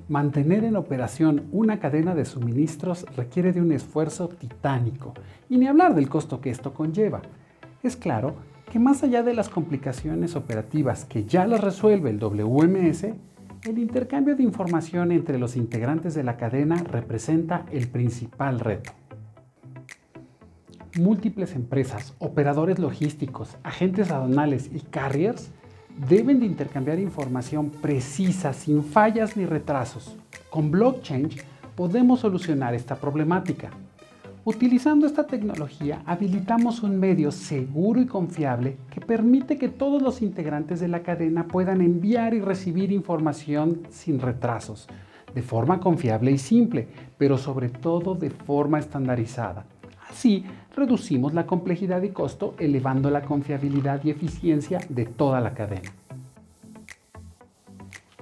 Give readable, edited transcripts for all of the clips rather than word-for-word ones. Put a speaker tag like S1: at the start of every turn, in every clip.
S1: Mantener en operación una cadena de suministros requiere de un esfuerzo titánico, y ni hablar del costo que esto conlleva. Es claro que más allá de las complicaciones operativas que ya las resuelve el WMS, el intercambio de información entre los integrantes de la cadena representa el principal reto. Múltiples empresas, operadores logísticos, agentes aduanales y carriers deben de intercambiar información precisa, sin fallas ni retrasos. Con blockchain podemos solucionar esta problemática. Utilizando esta tecnología, habilitamos un medio seguro y confiable que permite que todos los integrantes de la cadena puedan enviar y recibir información sin retrasos, de forma confiable y simple, pero sobre todo de forma estandarizada. Así, reducimos la complejidad y costo, elevando la confiabilidad y eficiencia de toda la cadena.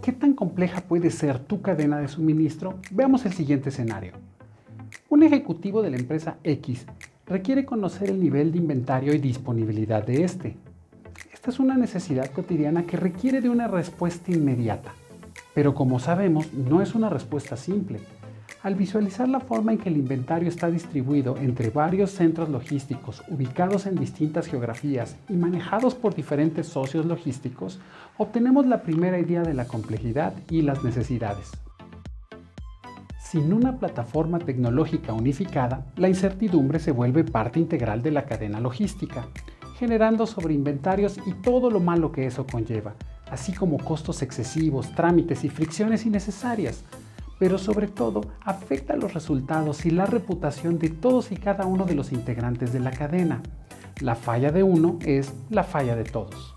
S1: ¿Qué tan compleja puede ser tu cadena de suministro? Veamos el siguiente escenario. Un ejecutivo de la empresa X requiere conocer el nivel de inventario y disponibilidad de este. Esta es una necesidad cotidiana que requiere de una respuesta inmediata. Pero como sabemos, no es una respuesta simple. Al visualizar la forma en que el inventario está distribuido entre varios centros logísticos ubicados en distintas geografías y manejados por diferentes socios logísticos, obtenemos la primera idea de la complejidad y las necesidades. Sin una plataforma tecnológica unificada, la incertidumbre se vuelve parte integral de la cadena logística, generando sobreinventarios y todo lo malo que eso conlleva, así como costos excesivos, trámites y fricciones innecesarias. Pero sobre todo afecta los resultados y la reputación de todos y cada uno de los integrantes de la cadena. La falla de uno es la falla de todos.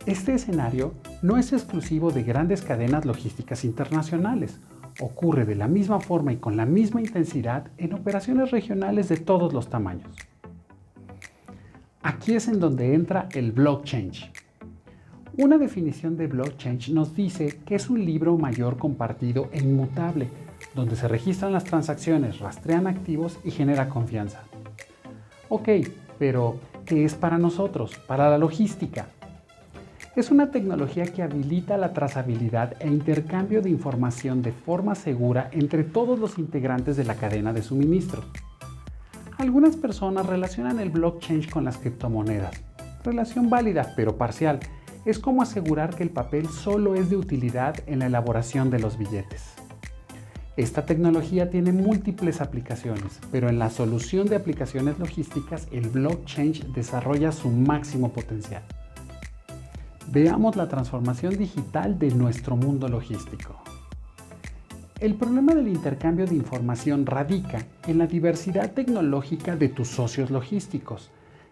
S1: Este escenario no es exclusivo de grandes cadenas logísticas internacionales. Ocurre de la misma forma y con la misma intensidad en operaciones regionales de todos los tamaños. Aquí es en donde entra el blockchain. Una definición de blockchain nos dice que es un libro mayor compartido e inmutable, donde se registran las transacciones, rastrean activos y genera confianza. Ok, pero ¿qué es para nosotros, para la logística? Es una tecnología que habilita la trazabilidad e intercambio de información de forma segura entre todos los integrantes de la cadena de suministro. Algunas personas relacionan el blockchain con las criptomonedas. Relación válida, pero parcial. Es como asegurar que el papel solo es de utilidad en la elaboración de los billetes. Esta tecnología tiene múltiples aplicaciones, pero en la solución de aplicaciones logísticas, el blockchain desarrolla su máximo potencial. Veamos la transformación digital de nuestro mundo logístico. El problema del intercambio de información radica en la diversidad tecnológica de tus socios logísticos.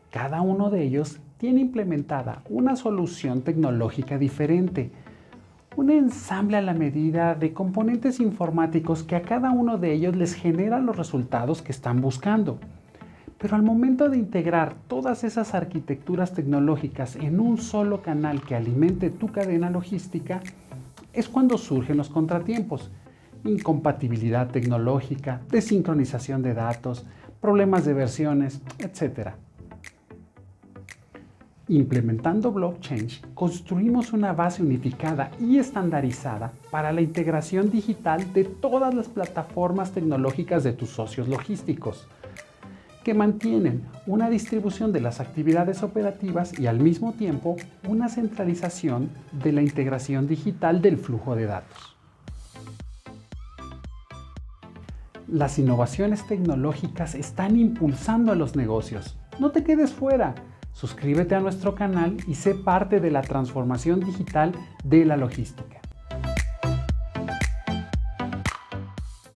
S1: Cada uno de ellos tiene implementada una solución tecnológica diferente, un ensamble a la medida de componentes informáticos que a cada uno de ellos les genera los resultados que están buscando. Pero al momento de integrar todas esas arquitecturas tecnológicas en un solo canal que alimente tu cadena logística, es cuando surgen los contratiempos. Incompatibilidad tecnológica, desincronización de datos, problemas de versiones, etc. Implementando blockchain, construimos una base unificada y estandarizada para la integración digital de todas las plataformas tecnológicas de tus socios logísticos, que mantienen una distribución de las actividades operativas y al mismo tiempo una centralización de la integración digital del flujo de datos. Las innovaciones tecnológicas están impulsando a los negocios. No te quedes fuera. Suscríbete a nuestro canal y sé parte de la transformación digital de la logística.